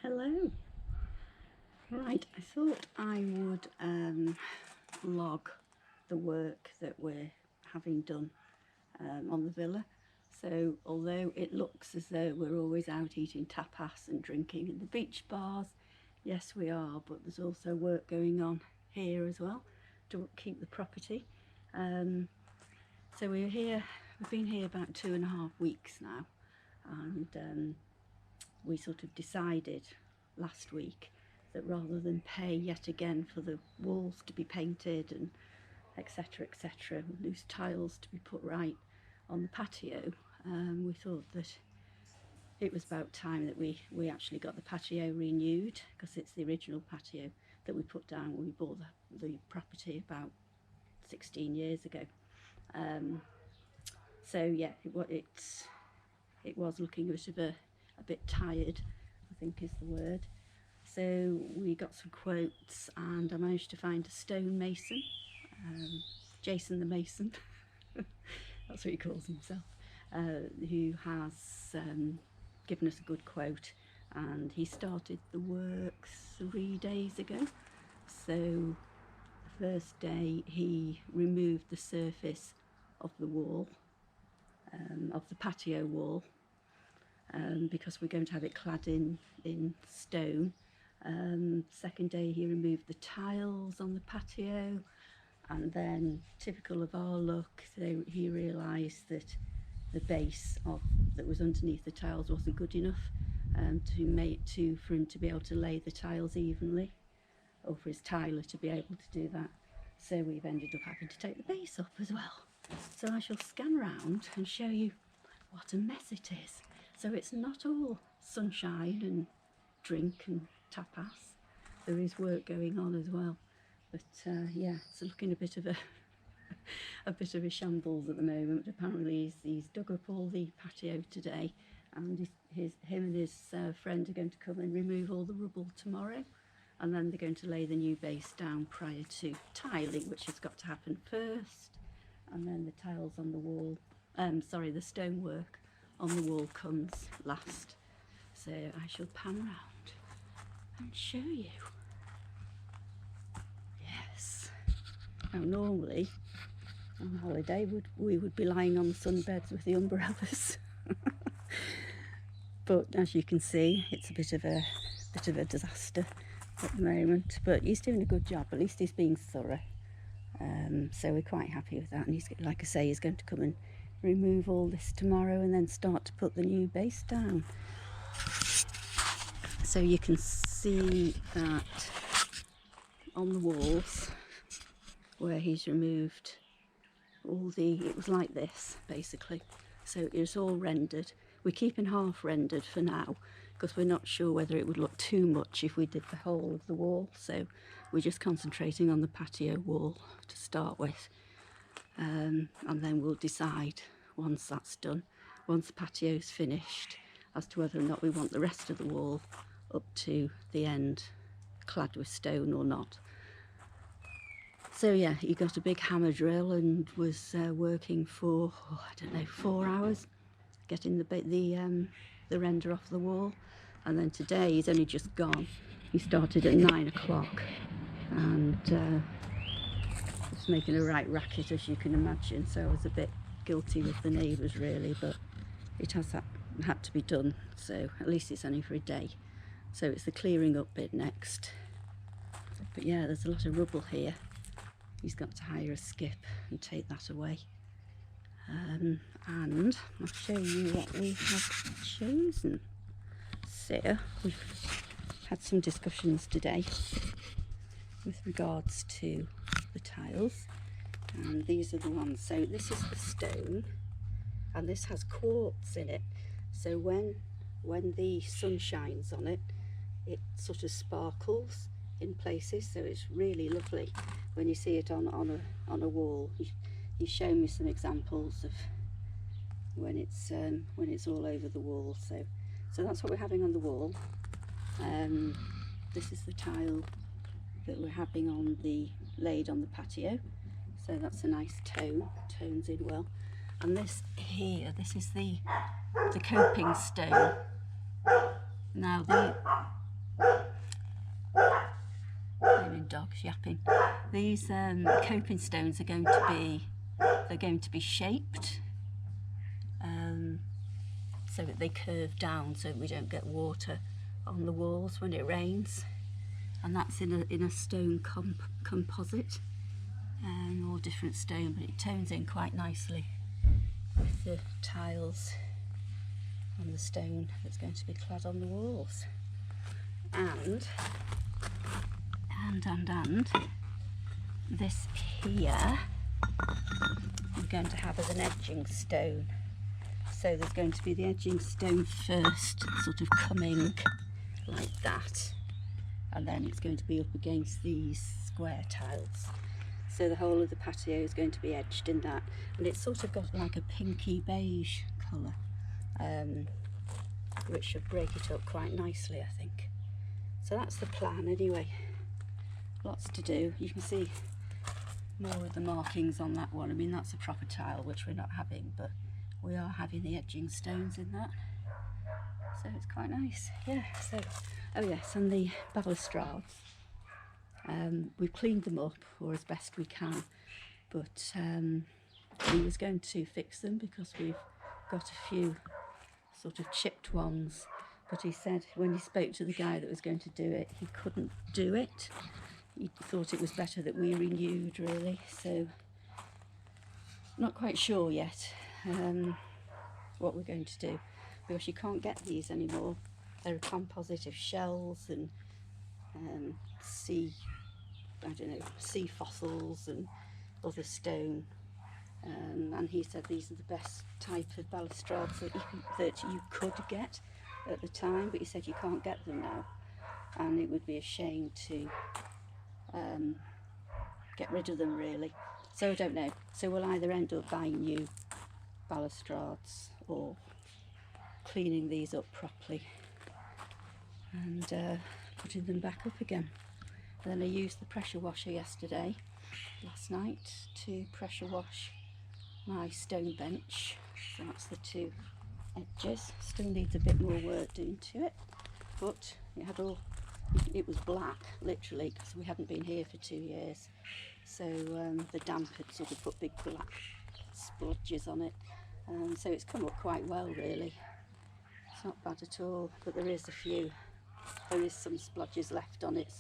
Hello. Right, I thought I would log the work that we're having done on the villa. So although it looks as though we're always out eating tapas and drinking in the beach bars, yes we are, but there's also work going on here as well to keep the property. So we've been here about 2.5 weeks now, and we sort of decided last week that rather than pay yet again for the walls to be painted and etc, loose tiles to be put right on the patio, we thought that it was about time that we actually got the patio renewed, because it's the original patio that we put down when we bought the property about 16 years ago. So yeah, it was looking a bit tired, I think is the word. So we got some quotes and I managed to find a stone mason, Jason the Mason, that's what he calls himself, who has given us a good quote, and he started the works 3 days ago. So the first day he removed the surface of the wall, of the patio wall, because we're going to have it clad in stone. Second day he removed the tiles on the patio, and then, typical of our look, so he realised that the base that was underneath the tiles wasn't good enough for him to be able to lay the tiles evenly, or for his tiler to be able to do that. So we've ended up having to take the base up as well. So I shall scan round and show you what a mess it is. So it's not all sunshine and drink and tapas. There is work going on as well. But yeah, it's looking a bit of a shambles at the moment. But apparently he's dug up all the patio today, and him and his friend are going to come and remove all the rubble tomorrow, and then they're going to lay the new base down prior to tiling, which has got to happen first, and then the tiles on the wall, the stonework on the wall comes last. So I shall pan round and show you. Yes. Now normally on holiday we would be lying on the sunbeds with the umbrellas, but as you can see, it's a bit of a disaster at the moment. But he's doing a good job. At least he's being thorough. So we're quite happy with that. And he's, like I say, he's going to come and remove all this tomorrow and then start to put the new base down. So you can see that on the walls where he's removed it was like this basically. So it's all rendered. We're keeping half rendered for now because we're not sure whether it would look too much if we did the whole of the wall. So we're just concentrating on the patio wall to start with, and then we'll decide once that's done, once the patio's finished, as to whether or not we want the rest of the wall up to the end clad with stone or not. So yeah, he got a big hammer drill and was working for, I don't know, 4 hours getting the render off the wall. And then today he's only just gone. He started at 9 o'clock and was making a right racket, as you can imagine. So I was a bit guilty with the neighbours really, but it has had to be done. So at least it's only for a day. So it's the clearing up bit next. But yeah, there's a lot of rubble here. He's got to hire a skip and take that away. And I'll show you what we have chosen. So we've had some discussions today with regards to the tiles, and these are the ones. So this is the stone, and this has quartz in it. So when the sun shines on it, it sort of sparkles in places. So it's really lovely when you see it on a wall. He's shown me some examples of when it's all over the wall. So that's what we're having on the wall. This is the tile that we're having laid on the patio. So that's a nice tones in well. And this here, this is the coping stone. Now dog's yapping. These coping stones are going to be shaped so that they curve down so we don't get water on the walls when it rains. And that's in a stone composite, all different stone, but it tones in quite nicely with the tiles and the stone that's going to be clad on the walls. And this here we're going to have as an edging stone. So there's going to be the edging stone first, sort of coming like that, and then it's going to be up against these square tiles. So the whole of the patio is going to be edged in that, and it's sort of got like a pinky beige colour, which should break it up quite nicely, I think. So that's the plan anyway. Lots to do. You can see more of the markings on that one. I mean, that's a proper tile, which we're not having, but we are having the edging stones in that. So it's quite nice. Yeah, so, oh yes, and the balustrades. We've cleaned them up, or as best we can, but he was going to fix them because we've got a few sort of chipped ones, but he said when he spoke to the guy that was going to do it, he couldn't do it. He thought it was better that we renewed, really, so not quite sure yet what we're going to do, because you can't get these anymore. They're a composite of shells and sea fossils and other stone, and he said these are the best type of balustrades that you could get at the time, but he said you can't get them now, and it would be a shame to get rid of them, really. So I don't know, so we'll either end up buying new balustrades or cleaning these up properly and putting them back up again. And then I used the pressure washer last night, to pressure wash my stone bench. So that's the two edges. Still needs a bit more work doing to it, but it was black, literally, because we hadn't been here for 2 years. So the damp had sort of put big black splodges on it. So it's come up quite well, really. It's not bad at all, but there is some splodges left on it,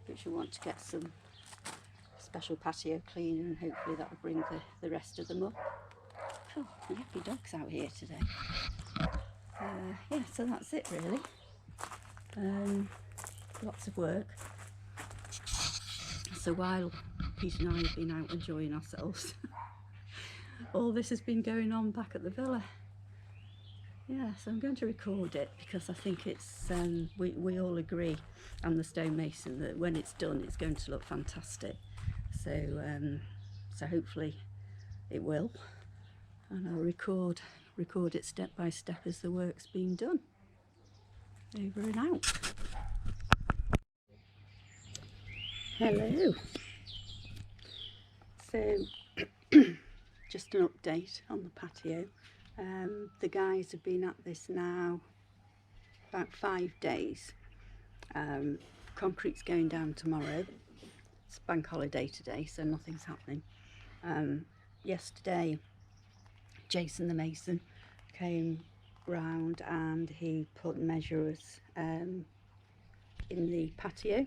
which we want to get some special patio clean, and hopefully that will bring the rest of them up. Oh, yappy dogs out here today. Yeah, so that's it, really. Lots of work. So while Pete and I have been out enjoying ourselves, all this has been going on back at the villa. Yeah, so I'm going to record it because I think it's we all agree, and the stonemason, that when it's done it's going to look fantastic. So so hopefully it will, and I'll record it step by step as the work's being done. Over and out. Hello. So just an update on the patio. The guys have been at this now about 5 days. Concrete's going down tomorrow. It's bank holiday today, so nothing's happening. Yesterday, Jason the mason came round and he put measures in the patio.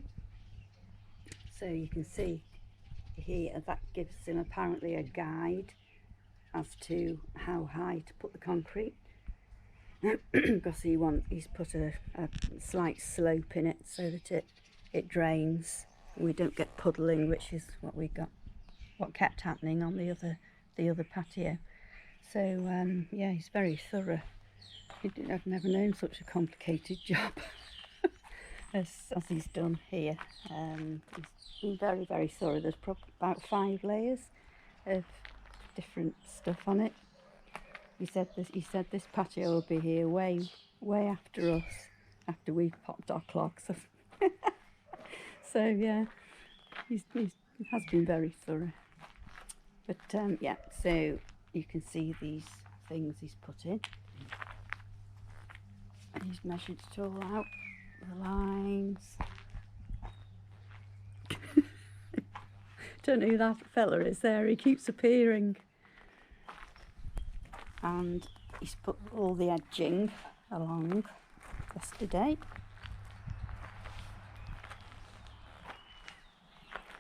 So you can see here that gives him apparently a guide as to how high to put the concrete, because he's put a slight slope in it so that it drains. We don't get puddling, which is what kept happening on the other patio. So yeah, he's very thorough. I've never known such a complicated job as he's done here. He's been very, very thorough. There's probably about 5 layers of different stuff on it. He said this patio will be here way after us, after we've popped our clogs. So yeah, he has been very thorough. But yeah, so you can see these things he's put in, and he's measured it all out, the lines. Don't know who that fella is there, he keeps appearing. And he's put all the edging along yesterday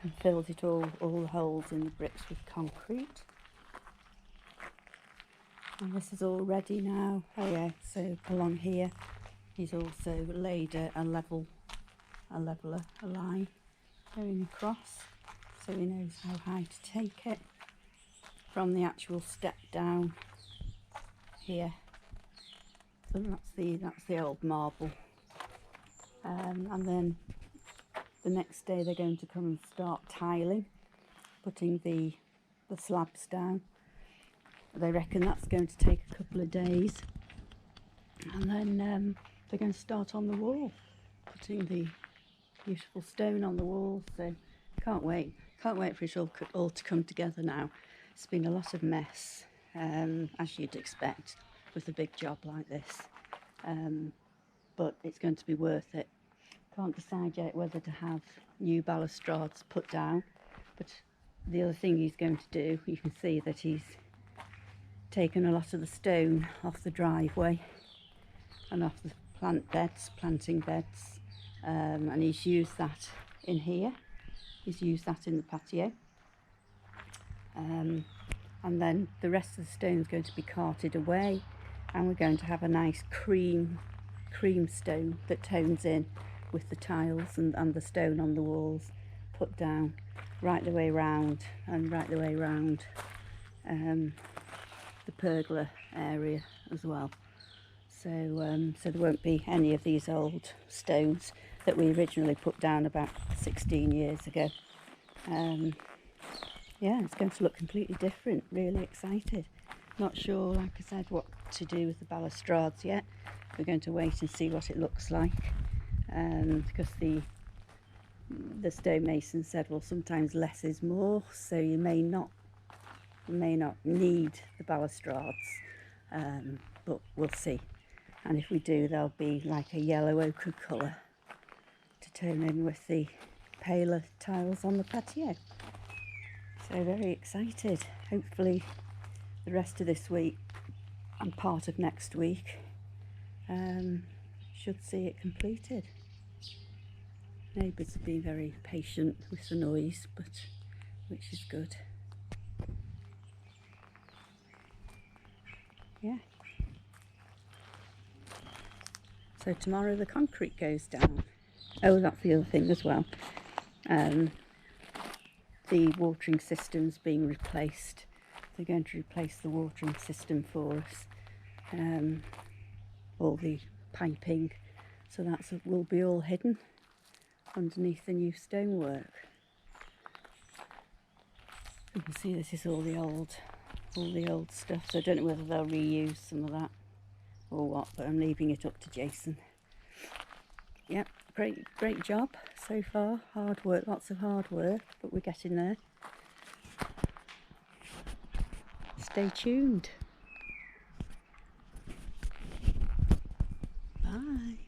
and filled it all the holes in the bricks with concrete. And this is all ready now. Oh yeah, so along here he's also laid a leveler, a line going across, so he knows how high to take it from the actual step down here. So that's the old marble. And then the next day they're going to come and start tiling, putting the slabs down. They reckon that's going to take a couple of days, and then they're going to start on the wall, putting the beautiful stone on the wall. So can't wait for it all to come together now. It's been a lot of mess, as you'd expect with a big job like this, but it's going to be worth it. Can't decide yet whether to have new balustrades put down, but the other thing he's going to do, you can see that he's taken a lot of the stone off the driveway and off the planting beds, and he's used that in here. He's used that in the patio, and then the rest of the stone is going to be carted away, and we're going to have a nice cream stone that tones in with the tiles and the stone on the walls put down right the way round, and right the way round the pergola area as well. So so there won't be any of these old stones that we originally put down about 16 years ago. Yeah, it's going to look completely different. Really excited. Not sure, like I said, what to do with the balustrades yet. We're going to wait and see what it looks like, because the stonemason said, well, sometimes less is more, so you may not need the balustrades, but we'll see. And if we do, they'll be like a yellow ochre colour to tone in with the paler tiles on the patio. So very excited. Hopefully the rest of this week and part of next week should see it completed. Neighbours have been very patient with the noise, but which is good. Yeah. So tomorrow the concrete goes down. Oh, that's the other thing as well. The watering system's being replaced. They're going to replace the watering system for us. All the piping, so that will be all hidden underneath the new stonework. You can see this is all the old stuff, so I don't know whether they'll reuse some of that or what, but I'm leaving it up to Jason. Yep, great job so far. Hard work, lots of hard work, but we're getting there. Stay tuned. Bye.